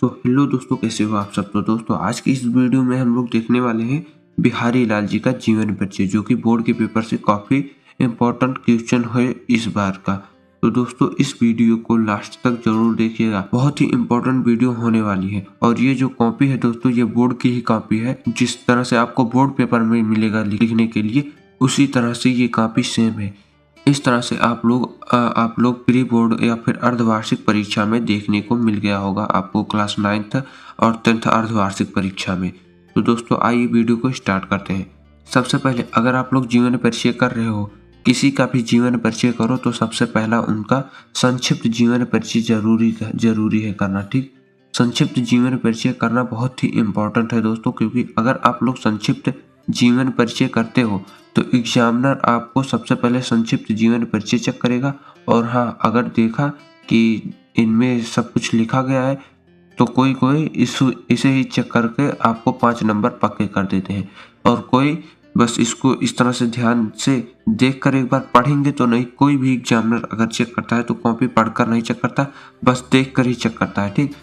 तो हेलो दोस्तों, कैसे हो आप सब। तो दोस्तों आज की इस वीडियो में हम लोग देखने वाले हैं बिहारी लाल जी का जीवन परिचय, जो कि बोर्ड के पेपर से काफ़ी इम्पोर्टेंट क्वेश्चन है इस बार का। तो दोस्तों इस वीडियो को लास्ट तक जरूर देखिएगा, बहुत ही इम्पोर्टेंट वीडियो होने वाली है। और ये जो कॉपी है दोस्तों, ये बोर्ड की ही कॉपी है। जिस तरह से आपको बोर्ड पेपर में मिलेगा लिखने के लिए, उसी तरह से ये कॉपी सेम है। इस तरह से आप लोग प्री बोर्ड या फिर अर्धवार्षिक परीक्षा में देखने को मिल गया होगा आपको, क्लास 9th और 10th अर्धवार्षिक परीक्षा में। तो दोस्तों आइए वीडियो को स्टार्ट करते हैं। सबसे पहले अगर आप लोग जीवन परिचय कर रहे हो, किसी का भी जीवन परिचय करो, तो सबसे पहला उनका संक्षिप्त जीवन परिचय जरूरी है करना। ठीक, संक्षिप्त जीवन परिचय करना बहुत ही इम्पोर्टेंट है दोस्तों, क्योंकि अगर आप लोग संक्षिप्त जीवन परिचय करते हो तो एग्जामिनर आपको सबसे पहले संक्षिप्त जीवन परिचय चेक करेगा। और हाँ, अगर देखा कि इनमें सब कुछ लिखा गया है तो कोई इसे ही चेक करके आपको 5 नंबर पक्के कर देते हैं। और कोई बस इसको इस तरह से ध्यान से देख कर एक बार पढ़ेंगे तो नहीं। कोई भी एग्जामिनर अगर चेक करता है तो कॉपी पढ़कर नहीं चेक करता, बस देख कर ही चेक करता है। ठीक,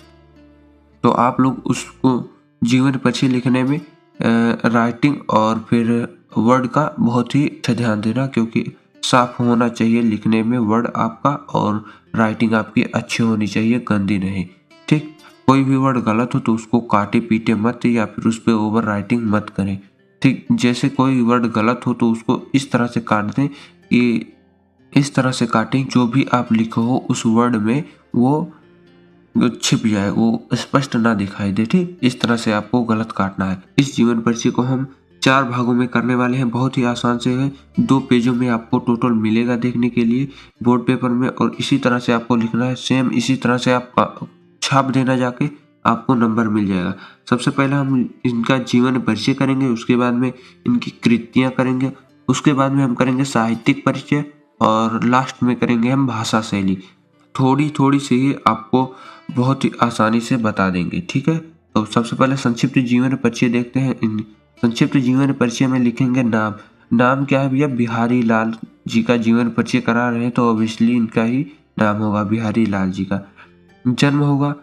तो आप लोग उसको जीवन परिचय लिखने में राइटिंग और फिर वर्ड का बहुत ही अच्छा ध्यान देना, क्योंकि साफ होना चाहिए लिखने में वर्ड आपका, और राइटिंग आपकी अच्छी होनी चाहिए, गंदी नहीं। ठीक, कोई भी वर्ड गलत हो तो उसको काटे पीटे मत, या फिर उस पर ओवर राइटिंग मत करें। ठीक, जैसे कोई वर्ड गलत हो तो उसको इस तरह से काट दें कि इस तरह से काटें जो भी आप लिखो हो उस वर्ड में वो छिप जाए, वो स्पष्ट ना दिखाई दे। ठीक, इस तरह से आपको गलत काटना है। इस जीवन परिचय को हम 4 भागों में करने वाले हैं। बहुत ही आसान से है, 2 पेजों में आपको टोटल मिलेगा देखने के लिए बोर्ड पेपर में, और इसी तरह से आपको लिखना है। सेम इसी तरह से आप छाप देना जाके, आपको नंबर मिल जाएगा। सबसे पहले हम इनका जीवन परिचय करेंगे, उसके बाद में इनकी कृतियाँ करेंगे, उसके बाद में हम करेंगे साहित्यिक परिचय, और लास्ट में करेंगे हम भाषा शैली। थोड़ी थोड़ी से ही आपको बहुत ही आसानी से बता देंगे। ठीक है, तो सबसे पहले संक्षिप्त जीवन परिचय देखते हैं। इन संक्षिप्त जीवन परिचय में लिखेंगे नाम। नाम क्या है भैया? बिहारी लाल जी का जीवन परिचय करा रहे हैं तो ऑब्वियसली इनका ही नाम होगा, बिहारी लाल जी का। जन्म होगा,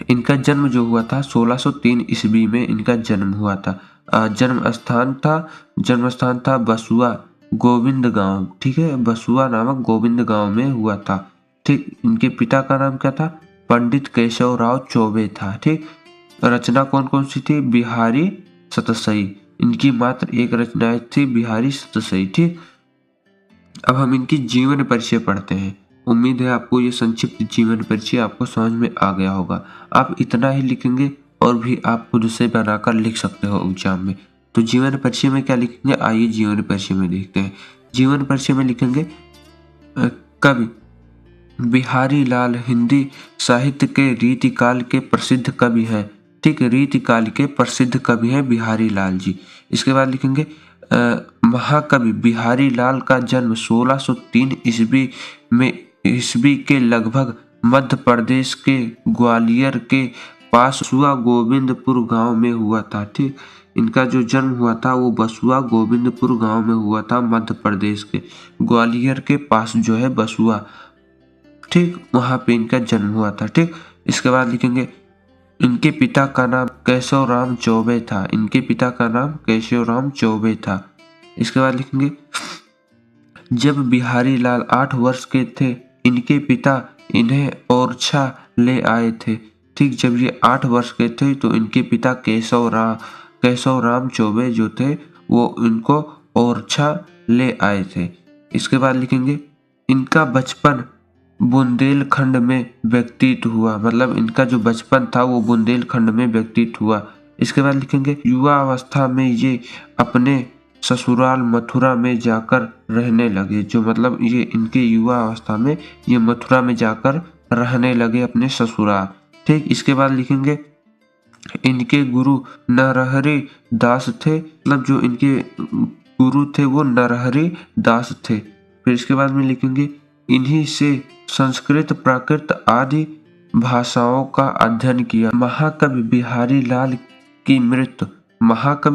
इनका जन्म जो हुआ था 1603 ईस्वी में इनका जन्म हुआ था। जन्म स्थान था बसुआ गोविंद गांव। ठीक है, बसुआ नामक गोविंद गांव में हुआ था। ठीक, इनके पिता का नाम क्या था? पंडित केशव राव चौबे था। ठीक, रचना कौन कौन सी थी? बिहारी सतसई। इनकी मात्र एक रचना थी, बिहारी सतसई। ठीक, अब हम इनकी जीवन परिचय पढ़ते हैं। उम्मीद है आपको ये संक्षिप्त जीवन परिचय आपको समझ में आ गया होगा। आप इतना ही लिखेंगे और भी आप खुद से बनाकर लिख सकते हो एग्जाम में। तो जीवन परिचय में क्या लिखेंगे, आइए जीवन परिचय में देखते हैं। जीवन परिचय में लिखेंगे कवि बिहारी लाल हिंदी साहित्य के रीतिकाल के प्रसिद्ध कवि हैं। ठीक, रीतिकाल के प्रसिद्ध कवि हैं बिहारी लाल जी। इसके बाद लिखेंगे महाकवि बिहारी लाल का जन्म 1603 ईस्वी के लगभग मध्य प्रदेश के ग्वालियर के पास बसुआ गोविंदपुर गांव में हुआ था। ठीक, इनका जो जन्म हुआ था वो बसुआ गोविंदपुर गांव में हुआ था, मध्य प्रदेश के ग्वालियर के पास जो है बसुआ। ठीक, वहां पे इनका जन्म हुआ था। ठीक, इसके बाद लिखेंगे इनके पिता का नाम केशव राम चौबे था। इनके पिता का नाम केशव राम चौबे था। इसके बाद लिखेंगे जब बिहारी लाल 8 वर्ष के थे, इनके पिता इन्हें ओरछा ले आए थे। ठीक, जब ये 8 वर्ष के थे तो इनके पिता केशव राम चौबे जो थे वो इनको ओरछा ले आए थे। इसके बाद लिखेंगे इनका बचपन बुंदेलखंड में व्यतीत हुआ, मतलब इनका जो बचपन था वो बुंदेलखंड में व्यतीत हुआ। इसके बाद लिखेंगे युवा अवस्था में ये अपने ससुराल मथुरा में जाकर रहने लगे। जो मतलब ये इनके युवा अवस्था में ये मथुरा में जाकर रहने लगे अपने ससुराल। ठीक, इसके बाद लिखेंगे इनके गुरु नरहरि दास थे, मतलब जो इनके गुरु थे वो नरहरि दास थे। फिर इसके बाद में लिखेंगे इन्हीं से संस्कृत प्राकृत आदि भाषाओं का अध्ययन किया। महाकवि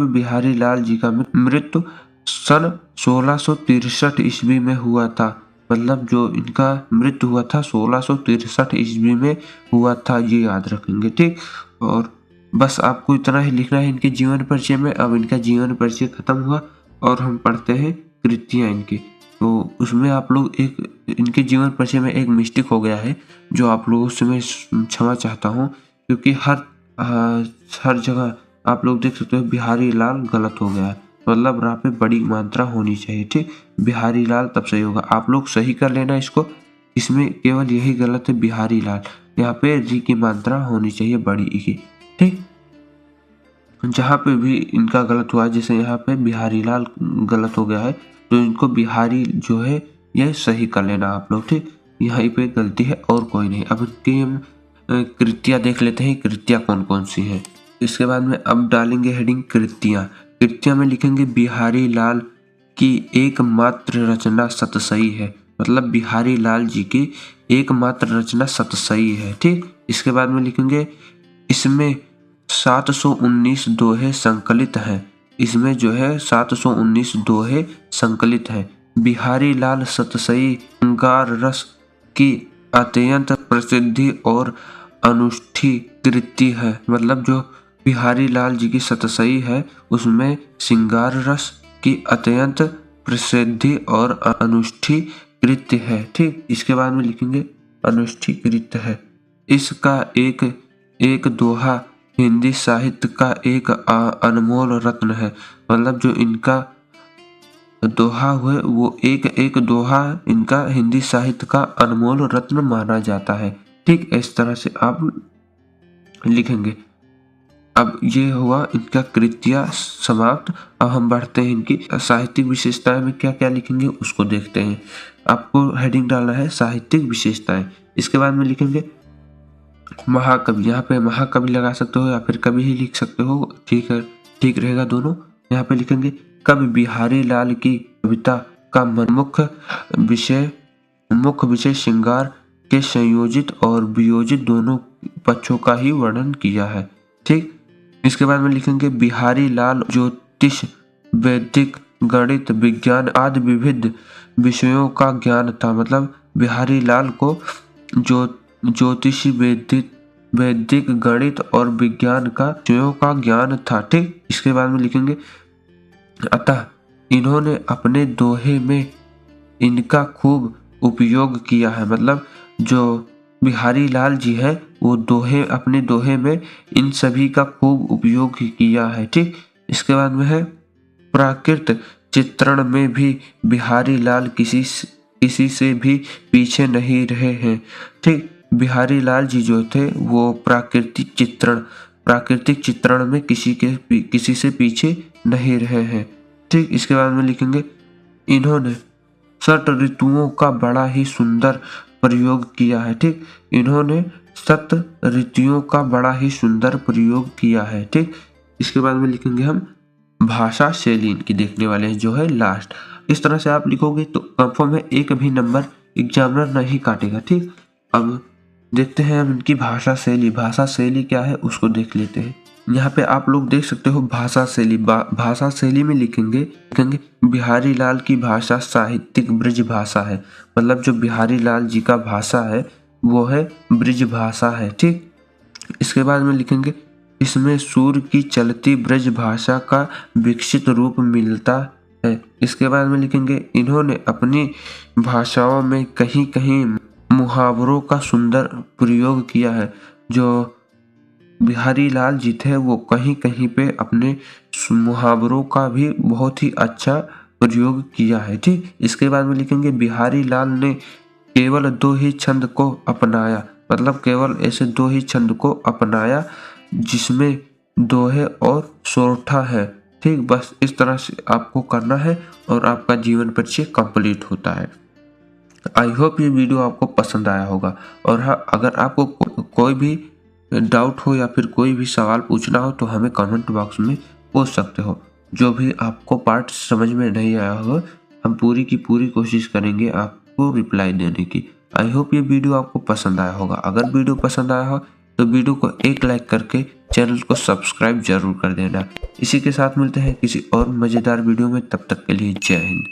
बिहारी लाल जी का मृत्यु सन 1663 ईस्वी में हुआ था। मतलब जो इनका मृत्यु हुआ था 1663 ईस्वी में हुआ था, ये याद रखेंगे। ठीक, और बस आपको इतना ही लिखना है इनके जीवन परिचय में। अब इनका जीवन परिचय खत्म हुआ और हम पढ़ते हैं कृतियाँ इनकी। तो उसमें आप लोग एक इनके जीवन परिचय में एक मिस्टेक हो गया है जो आप लोगों से मैं क्षमा चाहता हूँ, क्योंकि हर जगह आप लोग देख सकते हो बिहारी लाल गलत हो गया है, मतलब रा पे बड़ी मात्रा होनी चाहिए। ठीक, बिहारी लाल तब सही होगा, आप लोग सही कर लेना इसको। इसमें केवल यही गलत है बिहारी लाल, यहाँ पे री की मात्रा होनी चाहिए बड़ी ई की। ठीक, जहाँ पे भी इनका गलत हुआ, जैसे यहाँ पे बिहारी लाल गलत हो गया है, तो इनको बिहारी जो है यह सही कर लेना आप लोग। ठीक, यहाँ पे गलती है और कोई नहीं। अब इनकी हम कृतियाँ देख लेते हैं, कृतियाँ कौन कौन सी हैं। इसके बाद में अब डालेंगे हेडिंग कृतियाँ। कृतियाँ में लिखेंगे बिहारी लाल की एकमात्र रचना सतसई है, मतलब बिहारी लाल जी की एकमात्र रचना सतसई है। ठीक, इसके बाद में लिखेंगे इसमें 719 दोहे संकलित हैं, इसमें जो है 719 दोहे संकलित हैं। बिहारी लाल सतसई श्रृंगार रस की अत्यंत प्रसिद्धि और अनुष्ठी कृति है, मतलब जो बिहारी लाल जी की सतसई है उसमें श्रृंगार रस की अत्यंत प्रसिद्धि और अनुष्ठी कृत्य है। ठीक, इसके बाद में लिखेंगे अनुष्ठी कृत्य है। इसका एक दोहा हिंदी साहित्य का एक अनमोल रत्न है, मतलब जो इनका दोहा हुए वो एक दोहा इनका हिंदी साहित्य का अनमोल रत्न माना जाता है। ठीक, इस तरह से आप लिखेंगे। अब ये हुआ इनका कृतियाँ समाप्त। अब हम बढ़ते हैं इनकी साहित्यिक विशेषताएं में क्या क्या लिखेंगे उसको देखते हैं। आपको हेडिंग डालना है साहित्यिक विशेषताएं। इसके बाद में लिखेंगे महाकवि, यहाँ पे महाकवि लगा सकते हो या फिर कवि ही लिख सकते हो, ठीक है, ठीक रहेगा दोनों। यहाँ पे लिखेंगे कवि बिहारी लाल की कविता का मुख्य विषय श्रृंगार के संयोजित और वियोजित दोनों पक्षों का ही वर्णन किया है। ठीक, इसके बाद में लिखेंगे बिहारी लाल ज्योतिष, वैदिक, गणित, विज्ञान आदि विविध विषयों का ज्ञान था, मतलब बिहारी लाल को ज्योतिषी, वैदिक, गणित और विज्ञान का विषयों का ज्ञान था। ठीक, इसके बाद में लिखेंगे अतः इन्होंने अपने दोहे में इनका खूब उपयोग किया है, मतलब जो बिहारी लाल जी है वो अपने दोहे में इन सभी का खूब उपयोग किया है। ठीक, इसके बाद में है प्राकृत चित्रण में भी बिहारी लाल किसी से भी पीछे नहीं रहे हैं। ठीक, बिहारी लाल जी जो थे वो प्राकृतिक चित्रण में किसी से पीछे नहीं रहे हैं। ठीक, इसके बाद में लिखेंगे इन्होंने 7 ऋतुओं का बड़ा ही सुंदर प्रयोग किया है। ठीक, इन्होंने 7 ऋतुओं का बड़ा ही सुंदर प्रयोग किया है। ठीक, इसके बाद में लिखेंगे हम भाषा शैली इनकी देखने वाले हैं जो है लास्ट। इस तरह से आप लिखोगे तो कंफर्म है एक भी नंबर एग्जामिनर नहीं काटेगा। ठीक, अब देखते हैं हम इनकी भाषा शैली क्या है उसको देख लेते हैं। यहाँ पे आप लोग देख सकते हो भाषा शैली में लिखेंगे बिहारी लाल की भाषा साहित्यिक ब्रज भाषा है, मतलब जो बिहारी लाल जी का भाषा है वो है ब्रज भाषा है। ठीक, इसके बाद में लिखेंगे इसमें सूर की चलती ब्रज भाषा का विकसित रूप मिलता है। इसके बाद में लिखेंगे इन्होंने अपनी भाषाओं में कहीं कहीं मुहावरों का सुंदर प्रयोग किया है, जो बिहारी लाल जी थे वो कहीं कहीं पे अपने मुहावरों का भी बहुत ही अच्छा प्रयोग किया है। ठीक, इसके बाद में लिखेंगे बिहारी लाल ने केवल 2 ही छंद को अपनाया, मतलब केवल ऐसे 2 ही छंद को अपनाया जिसमें दोहे और सोरठा है। ठीक, बस इस तरह से आपको करना है और आपका जीवन परिचय कंप्लीट होता है। आई होप ये वीडियो आपको पसंद आया होगा, और हाँ, अगर आपको कोई भी डाउट हो या फिर कोई भी सवाल पूछना हो तो हमें कमेंट बॉक्स में पूछ सकते हो। जो भी आपको पार्ट समझ में नहीं आया हो हम पूरी की पूरी कोशिश करेंगे आपको रिप्लाई देने की। आई होप ये वीडियो आपको पसंद आया होगा। अगर वीडियो पसंद आया हो तो वीडियो को एक लाइक करके चैनल को सब्सक्राइब जरूर कर देना। इसी के साथ मिलते हैं किसी और मज़ेदार वीडियो में, तब तक के लिए जय हिंद।